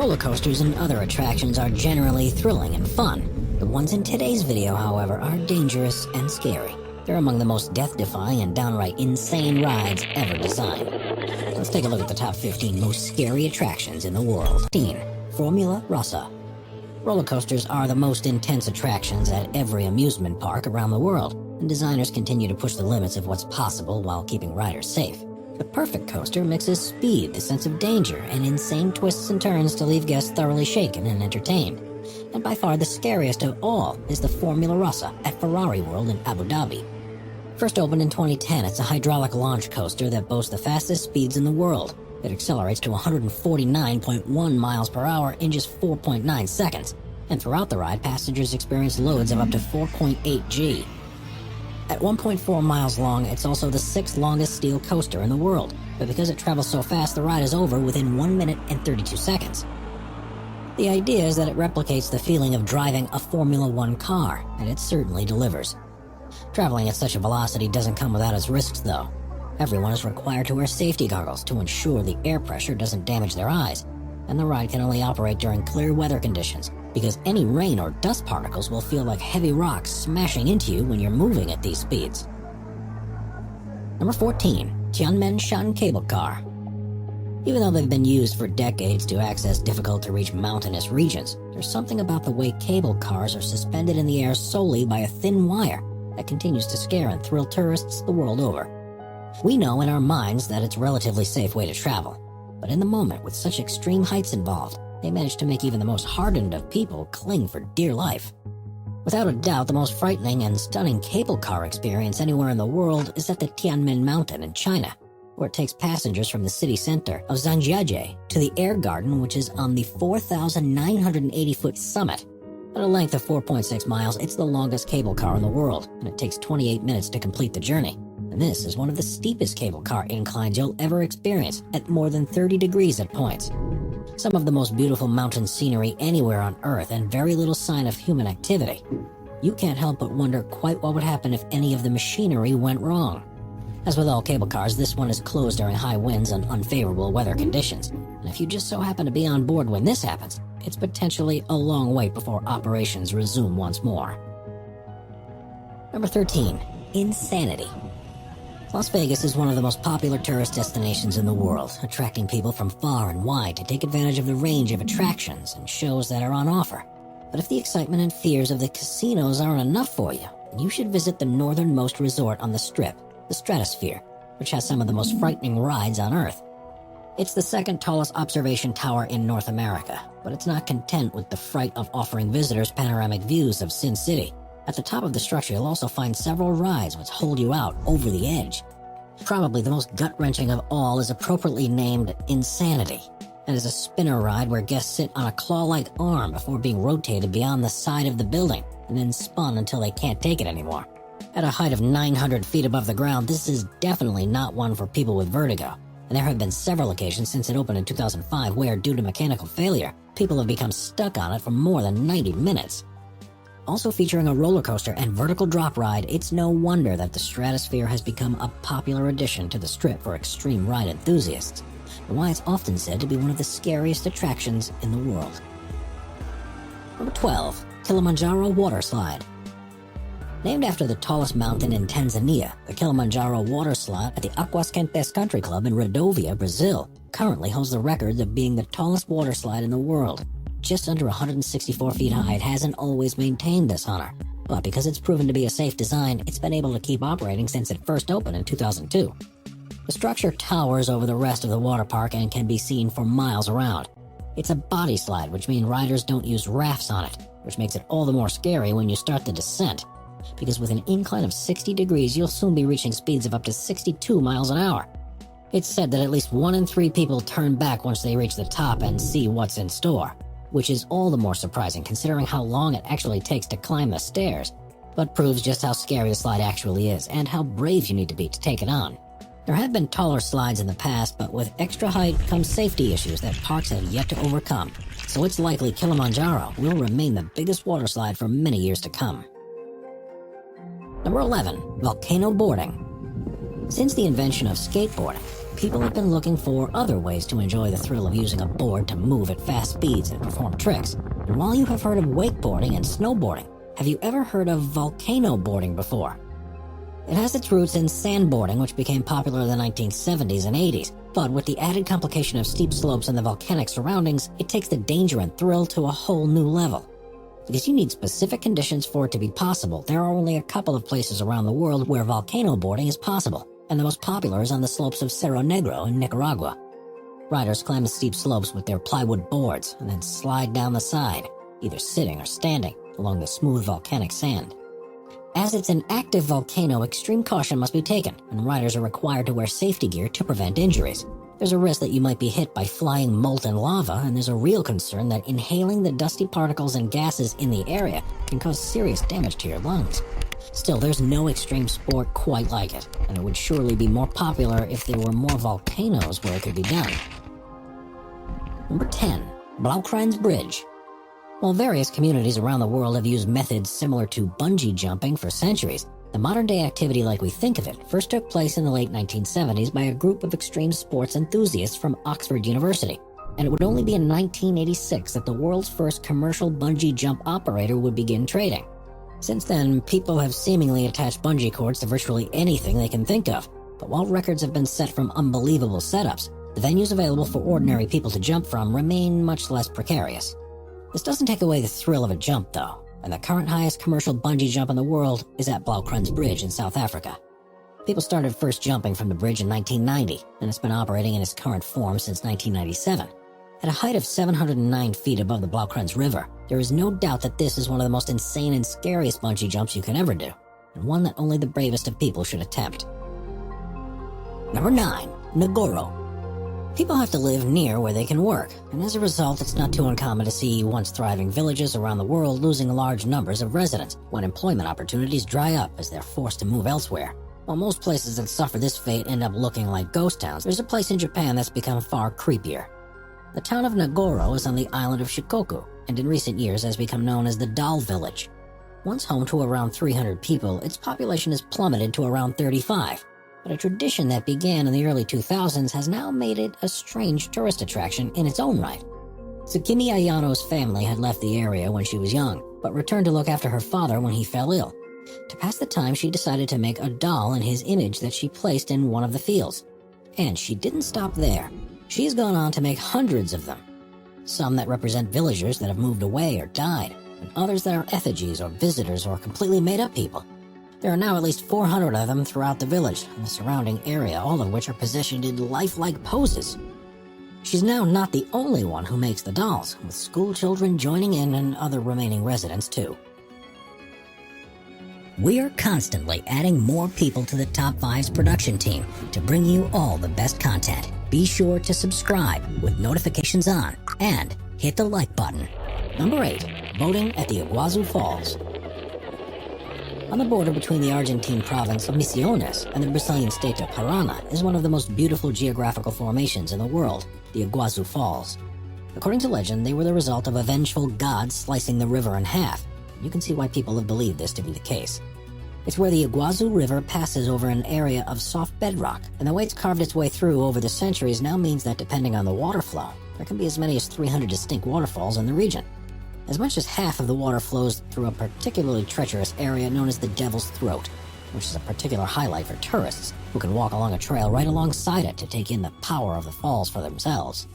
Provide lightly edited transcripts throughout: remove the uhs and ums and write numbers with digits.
Roller coasters and other attractions are generally thrilling and fun. The ones in today's video, however, are dangerous and scary. They're among the most death-defying and downright insane rides ever designed. Let's take a look at the top 15 most scary attractions in the world. 15. Formula Rossa. Roller coasters are the most intense attractions at every amusement park around the world, and designers continue to push the limits of what's possible while keeping riders safe. The perfect coaster mixes speed, the sense of danger, and insane twists and turns to leave guests thoroughly shaken and entertained. And by far the scariest of all is the Formula Rossa at Ferrari World in Abu Dhabi. First opened in 2010, it's a hydraulic launch coaster that boasts the fastest speeds in the world. It accelerates to 149.1 miles per hour in just 4.9 seconds. And throughout the ride, passengers experience loads of up to 4.8 G. At 1.4 miles long, it's also the 6th longest steel coaster in the world. But because it travels so fast, the ride is over within 1 minute and 32 seconds. The idea is that it replicates the feeling of driving a Formula One car, and it certainly delivers. Traveling at such a velocity doesn't come without its risks, though. Everyone is required to wear safety goggles to ensure the air pressure doesn't damage their eyes, and the ride can only operate during clear weather conditions, because any rain or dust particles will feel like heavy rocks smashing into you when you're moving at these speeds. Number 14. Tianmen-shan Cable Car. Even though they've been used for decades to access difficult-to-reach mountainous regions, there's something about the way cable cars are suspended in the air solely by a thin wire that continues to scare and thrill tourists the world over. We know in our minds that it's a relatively safe way to travel, but in the moment, with such extreme heights involved, they manage to make even the most hardened of people cling for dear life. Without a doubt, the most frightening and stunning cable car experience anywhere in the world is at the Tianmen Mountain in China, where it takes passengers from the city center of Zhangjiajie to the air garden, which is on the 4,980-foot summit. At a length of 4.6 miles, it's the longest cable car in the world, and it takes 28 minutes to complete the journey. And this is one of the steepest cable car inclines you'll ever experience, at more than 30 degrees at points. Some of the most beautiful mountain scenery anywhere on Earth, and very little sign of human activity. You can't help but wonder quite what would happen if any of the machinery went wrong. As with all cable cars, this one is closed during high winds and unfavorable weather conditions. And if you just so happen to be on board when this happens, it's potentially a long wait before operations resume once more. Number 13. Insanity. Las Vegas is one of the most popular tourist destinations in the world, attracting people from far and wide to take advantage of the range of attractions and shows that are on offer. But if the excitement and fears of the casinos aren't enough for you, then you should visit the northernmost resort on the Strip, the Stratosphere, which has some of the most frightening rides on Earth. It's the second tallest observation tower in North America, but it's not content with the fright of offering visitors panoramic views of Sin City. At the top of the structure, you'll also find several rides which hold you out over the edge. Probably the most gut-wrenching of all is appropriately named Insanity. It is a spinner ride where guests sit on a claw-like arm before being rotated beyond the side of the building and then spun until they can't take it anymore. At a height of 900 feet above the ground, this is definitely not one for people with vertigo. And there have been several occasions since it opened in 2005 where, due to mechanical failure, people have become stuck on it for more than 90 minutes. Also featuring a roller coaster and vertical drop ride, it's no wonder that the Stratosphere has become a popular addition to the Strip for extreme ride enthusiasts, and why it's often said to be one of the scariest attractions in the world. Number 12. Kilimanjaro Water Slide. Named after the tallest mountain in Tanzania, the Kilimanjaro Water Slide at the Aquasquentes Country Club in Rodovia, Brazil, currently holds the record of being the tallest water slide in the world. Just under 164 feet high, it hasn't always maintained this honor, but because it's proven to be a safe design, it's been able to keep operating since it first opened in 2002. The structure towers over the rest of the water park and can be seen for miles around. It's a body slide, which means riders don't use rafts on it, which makes it all the more scary when you start the descent, because with an incline of 60 degrees, you'll soon be reaching speeds of up to 62 miles an hour. It's said that at least 1 in 3 people turn back once they reach the top and see what's in store, which is all the more surprising considering how long it actually takes to climb the stairs, but proves just how scary the slide actually is and how brave you need to be to take it on. There have been taller slides in the past, but with extra height comes safety issues that parks have yet to overcome, so it's likely Kilimanjaro will remain the biggest water slide for many years to come. Number 11. Volcano Boarding. Since the invention of skateboarding, people have been looking for other ways to enjoy the thrill of using a board to move at fast speeds and perform tricks. And while you have heard of wakeboarding and snowboarding, have you ever heard of volcano boarding before? It has its roots in sandboarding, which became popular in the 1970s and 80s, but with the added complication of steep slopes and the volcanic surroundings, it takes the danger and thrill to a whole new level. Because you need specific conditions for it to be possible, there are only a couple of places around the world where volcano boarding is possible, and the most popular is on the slopes of Cerro Negro in Nicaragua. Riders climb the steep slopes with their plywood boards and then slide down the side, either sitting or standing, along the smooth volcanic sand. As it's an active volcano, extreme caution must be taken, and riders are required to wear safety gear to prevent injuries. There's a risk that you might be hit by flying molten lava, and there's a real concern that inhaling the dusty particles and gases in the area can cause serious damage to your lungs. Still, there's no extreme sport quite like it, and it would surely be more popular if there were more volcanoes where it could be done. Number 10. Blaukruins Bridge. While various communities around the world have used methods similar to bungee jumping for centuries, the modern-day activity like we think of it first took place in the late 1970s by a group of extreme sports enthusiasts from Oxford University, and it would only be in 1986 that the world's first commercial bungee jump operator would begin trading. Since then, people have seemingly attached bungee cords to virtually anything they can think of, but while records have been set from unbelievable setups, the venues available for ordinary people to jump from remain much less precarious. This doesn't take away the thrill of a jump, though, and the current highest commercial bungee jump in the world is at Blaukruins Bridge in South Africa. People started first jumping from the bridge in 1990, and it's been operating in its current form since 1997. At a height of 709 feet above the Blaukruins River, there is no doubt that this is one of the most insane and scariest bungee jumps you can ever do, and one that only the bravest of people should attempt. Number 9. Ngoro. People have to live near where they can work, and as a result, it's not too uncommon to see once thriving villages around the world losing large numbers of residents when employment opportunities dry up as they're forced to move elsewhere. While most places that suffer this fate end up looking like ghost towns, there's a place in Japan that's become far creepier. The town of Ngoro is on the island of Shikoku, and in recent years has become known as the Doll Village. Once home to around 300 people, its population has plummeted to around 35. But a tradition that began in the early 2000s has now made it a strange tourist attraction in its own right. Tsukimi Ayano's family had left the area when she was young, but returned to look after her father when he fell ill. To pass the time, she decided to make a doll in his image that she placed in one of the fields. And she didn't stop there. She's gone on to make hundreds of them. Some that represent villagers that have moved away or died, and others that are effigies or visitors or completely made-up people. There are now at least 400 of them throughout the village and the surrounding area, all of which are positioned in lifelike poses. She's now not the only one who makes the dolls, with school children joining in and other remaining residents too. We're constantly adding more people to the Top 5's production team to bring you all the best content. Be sure to subscribe with notifications on and hit the like button. Number 8. Boating at the Iguazu Falls. On the border between the Argentine province of Misiones and the Brazilian state of Parana is one of the most beautiful geographical formations in the world, the Iguazu Falls. According to legend, they were the result of a vengeful god slicing the river in half. You can see why people have believed this to be the case. It's where the Iguazu River passes over an area of soft bedrock, and the way it's carved its way through over the centuries now means that depending on the water flow, there can be as many as 300 distinct waterfalls in the region. As much as half of the water flows through a particularly treacherous area known as the Devil's Throat, which is a particular highlight for tourists who can walk along a trail right alongside it to take in the power of the falls for themselves.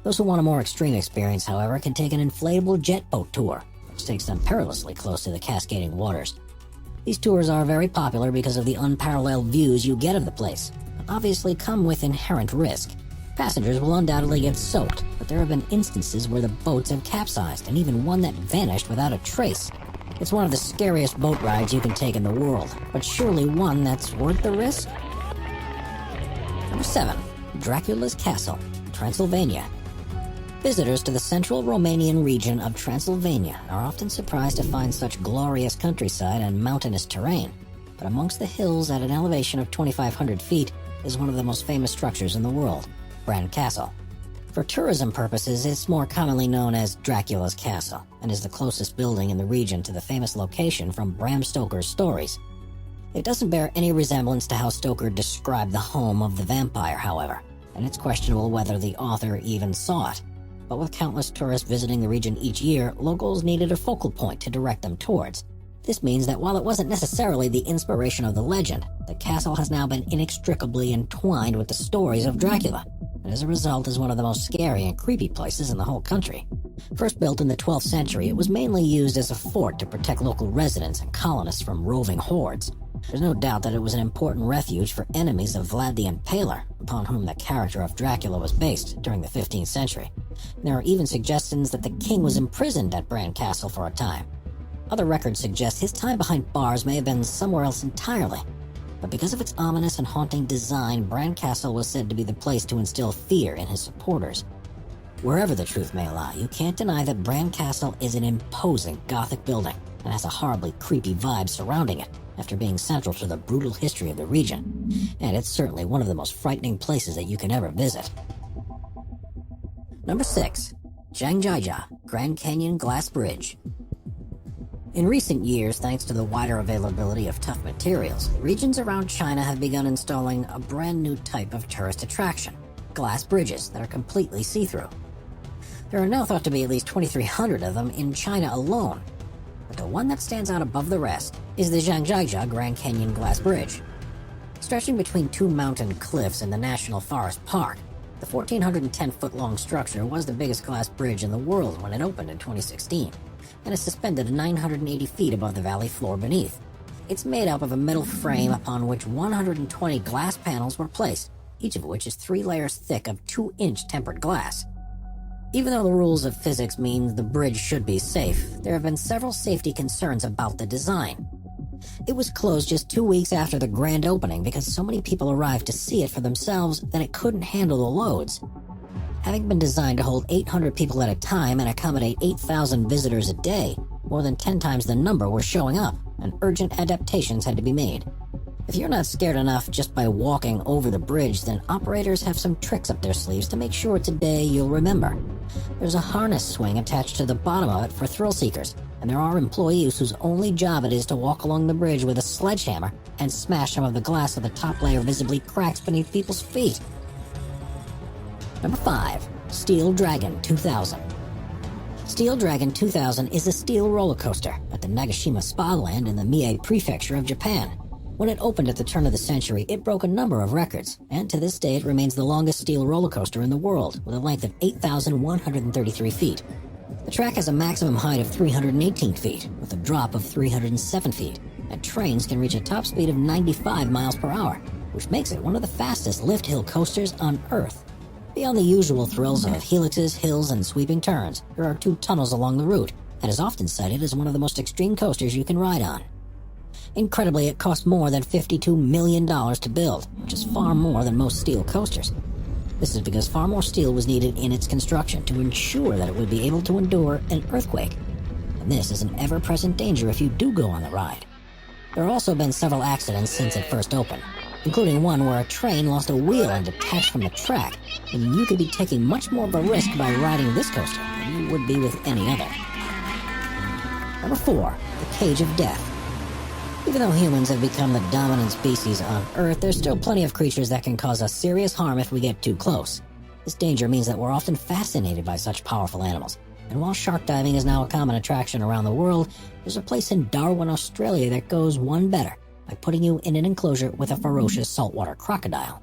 Those who want a more extreme experience, however, can take an inflatable jet boat tour, which takes them perilously close to the cascading waters. These tours are very popular because of the unparalleled views you get of the place, but obviously come with inherent risk. Passengers will undoubtedly get soaked, but there have been instances where the boats have capsized, and even one that vanished without a trace. It's one of the scariest boat rides you can take in the world, but surely one that's worth the risk? Number 7. Dracula's Castle, Transylvania. Visitors to the central Romanian region of Transylvania are often surprised to find such glorious countryside and mountainous terrain, but amongst the hills at an elevation of 2,500 feet is one of the most famous structures in the world, Bran Castle. For tourism purposes, it's more commonly known as Dracula's Castle, and is the closest building in the region to the famous location from Bram Stoker's stories. It doesn't bear any resemblance to how Stoker described the home of the vampire, however, and it's questionable whether the author even saw it. But with countless tourists visiting the region each year, locals needed a focal point to direct them towards. This means that while it wasn't necessarily the inspiration of the legend, the castle has now been inextricably entwined with the stories of Dracula, and as a result is one of the most scary and creepy places in the whole country. First built in the 12th century, it was mainly used as a fort to protect local residents and colonists from roving hordes. There's no doubt that it was an important refuge for enemies of Vlad the Impaler, upon whom the character of Dracula was based during the 15th century. There are even suggestions that the king was imprisoned at Bran Castle for a time. Other records suggest his time behind bars may have been somewhere else entirely. But because of its ominous and haunting design, Bran Castle was said to be the place to instill fear in his supporters. Wherever the truth may lie, you can't deny that Bran Castle is an imposing Gothic building and has a horribly creepy vibe surrounding it after being central to the brutal history of the region. And it's certainly one of the most frightening places that you can ever visit. Number 6. Zhangjiajia Grand Canyon Glass Bridge. In recent years, thanks to the wider availability of tough materials, regions around China have begun installing a brand new type of tourist attraction, glass bridges that are completely see-through. There are now thought to be at least 2,300 of them in China alone, but the one that stands out above the rest is the Zhangjiajia Grand Canyon Glass Bridge. Stretching between two mountain cliffs in the National Forest Park, the 1,410-foot-long structure was the biggest glass bridge in the world when it opened in 2016. And is suspended 980 feet above the valley floor beneath. It's made up of a metal frame upon which 120 glass panels were placed, each of which is 3 layers thick of 2-inch tempered glass. Even though the rules of physics mean the bridge should be safe, there have been several safety concerns about the design. It was closed just 2 weeks after the grand opening because so many people arrived to see it for themselves that it couldn't handle the loads. Having been designed to hold 800 people at a time and accommodate 8,000 visitors a day, more than 10 times the number were showing up, and urgent adaptations had to be made. If you're not scared enough just by walking over the bridge, then operators have some tricks up their sleeves to make sure it's a day you'll remember. There's a harness swing attached to the bottom of it for thrill seekers, and there are employees whose only job it is to walk along the bridge with a sledgehammer and smash some of the glass so the top layer visibly cracks beneath people's feet. Number 5. Steel Dragon 2000. Steel Dragon 2000 is a steel roller coaster at the Nagashima Spa Land in the Mie Prefecture of Japan. When it opened at the turn of the century, it broke a number of records, and to this day it remains the longest steel roller coaster in the world, with a length of 8,133 feet. The track has a maximum height of 318 feet, with a drop of 307 feet, and trains can reach a top speed of 95 miles per hour, which makes it one of the fastest lift hill coasters on Earth. Beyond the usual thrills of helixes, hills, and sweeping turns, there are 2 tunnels along the route, and is often cited as one of the most extreme coasters you can ride on. Incredibly, it cost more than $52 million to build, which is far more than most steel coasters. This is because far more steel was needed in its construction to ensure that it would be able to endure an earthquake. And this is an ever-present danger if you do go on the ride. There have also been several accidents since it first opened, including one where a train lost a wheel and detached from the track, and you could be taking much more of a risk by riding this coaster than you would be with any other. Number 4. The Cage of Death. Even though humans have become the dominant species on Earth, there's still plenty of creatures that can cause us serious harm if we get too close. This danger means that we're often fascinated by such powerful animals, and while shark diving is now a common attraction around the world, there's a place in Darwin, Australia that goes one better, by putting you in an enclosure with a ferocious saltwater crocodile.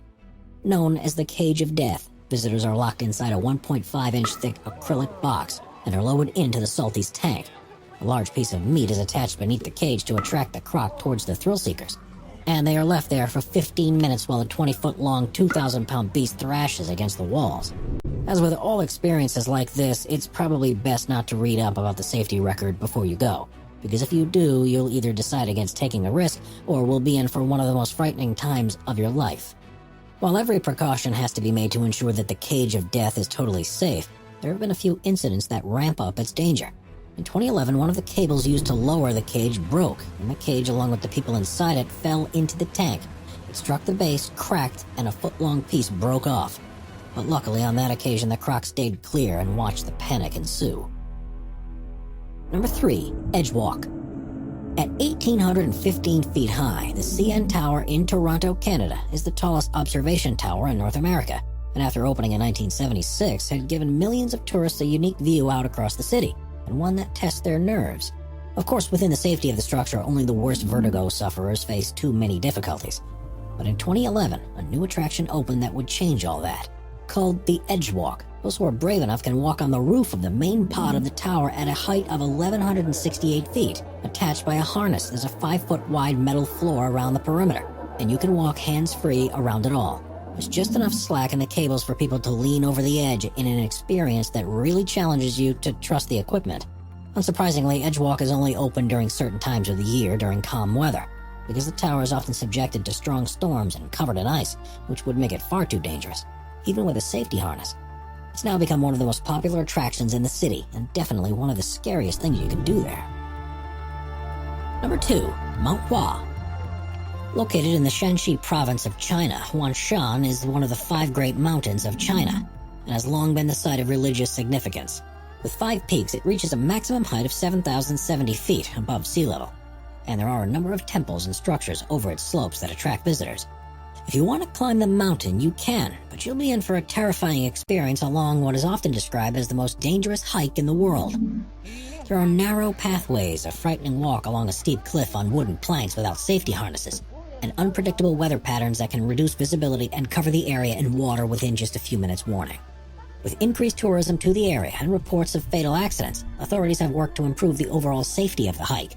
Known as the Cage of Death, visitors are locked inside a 1.5-inch thick acrylic box and are lowered into the salty's tank. A large piece of meat is attached beneath the cage to attract the croc towards the thrill seekers, and they are left there for 15 minutes while the 20-foot-long, 2,000-pound beast thrashes against the walls. As with all experiences like this, it's probably best not to read up about the safety record before you go, because if you do, you'll either decide against taking the risk or will be in for one of the most frightening times of your life. While every precaution has to be made to ensure that the Cage of Death is totally safe, there have been a few incidents that ramp up its danger. In 2011, one of the cables used to lower the cage broke, and the cage, along with the people inside it, fell into the tank. It struck the base, cracked, and a foot-long piece broke off. But luckily, on that occasion, the croc stayed clear and watched the panic ensue. Number 3. Edgewalk. At 1,815 feet high, the CN Tower in Toronto, Canada is the tallest observation tower in North America, and after opening in 1976, had given millions of tourists a unique view out across the city, and one that tests their nerves. Of course, within the safety of the structure, only the worst vertigo sufferers face too many difficulties. But in 2011, a new attraction opened that would change all that, called the Edge Walk. Those who are brave enough can walk on the roof of the main pod of the tower at a height of 1,168 feet. Attached by a harness, there's a 5-foot wide metal floor around the perimeter, and you can walk hands-free around it all. There's just enough slack in the cables for people to lean over the edge in an experience that really challenges you to trust the equipment. Unsurprisingly, Edge Walk is only open during certain times of the year during calm weather, because the tower is often subjected to strong storms and covered in ice, which would make it far too dangerous, even with a safety harness. It's now become one of the most popular attractions in the city, and definitely one of the scariest things you can do there. Number 2. Mount Hua. Located in the Shanxi province of China, Huangshan is one of the 5 great mountains of China, and has long been the site of religious significance. With 5 peaks, it reaches a maximum height of 7,070 feet above sea level, and there are a number of temples and structures over its slopes that attract visitors. If you want to climb the mountain, you can, but you'll be in for a terrifying experience along what is often described as the most dangerous hike in the world. There are narrow pathways, a frightening walk along a steep cliff on wooden planks without safety harnesses, and unpredictable weather patterns that can reduce visibility and cover the area in water within just a few minutes' warning. With increased tourism to the area and reports of fatal accidents, authorities have worked to improve the overall safety of the hike.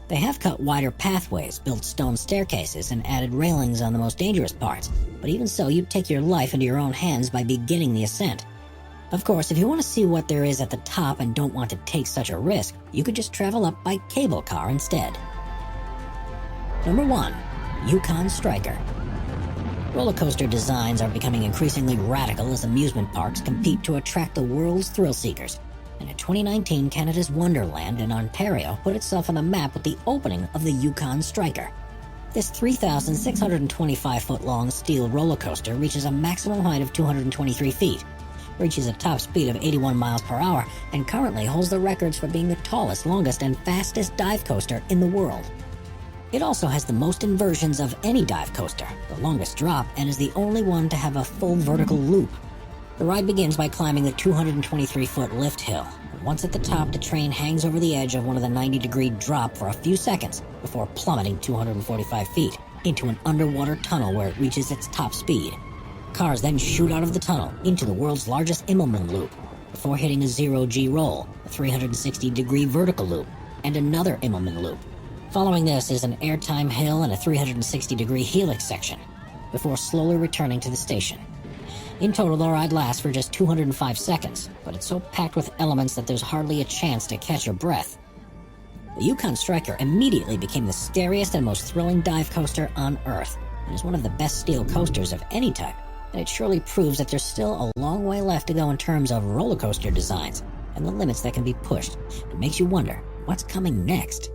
They have cut wider pathways, built stone staircases, and added railings on the most dangerous parts, but even so, you'd take your life into your own hands by beginning the ascent. Of course, if you want to see what there is at the top and don't want to take such a risk, you could just travel up by cable car instead. Number 1. Yukon Striker. Roller coaster designs are becoming increasingly radical as amusement parks compete to attract the world's thrill seekers. And in 2019, Canada's Wonderland in Ontario put itself on the map with the opening of the Yukon Striker. This 3,625-foot-long steel roller coaster reaches a maximum height of 223 feet, reaches a top speed of 81 miles per hour, and currently holds the records for being the tallest, longest, and fastest dive coaster in the world. It also has the most inversions of any dive coaster, the longest drop, and is the only one to have a full vertical loop. The ride begins by climbing the 223-foot lift hill. Once at the top, the train hangs over the edge of one of the 90-degree drop for a few seconds before plummeting 245 feet into an underwater tunnel where it reaches its top speed. Cars then shoot out of the tunnel into the world's largest Immelman loop before hitting a 0-G roll, a 360-degree vertical loop, and another Immelman loop. Following this is an airtime hill and a 360-degree helix section before slowly returning to the station. In total, the ride lasts for just 205 seconds, but it's so packed with elements that there's hardly a chance to catch your breath. The Yukon Striker immediately became the scariest and most thrilling dive coaster on Earth, and is one of the best steel coasters of any type, and it surely proves that there's still a long way left to go in terms of roller coaster designs and the limits that can be pushed. It makes you wonder, what's coming next?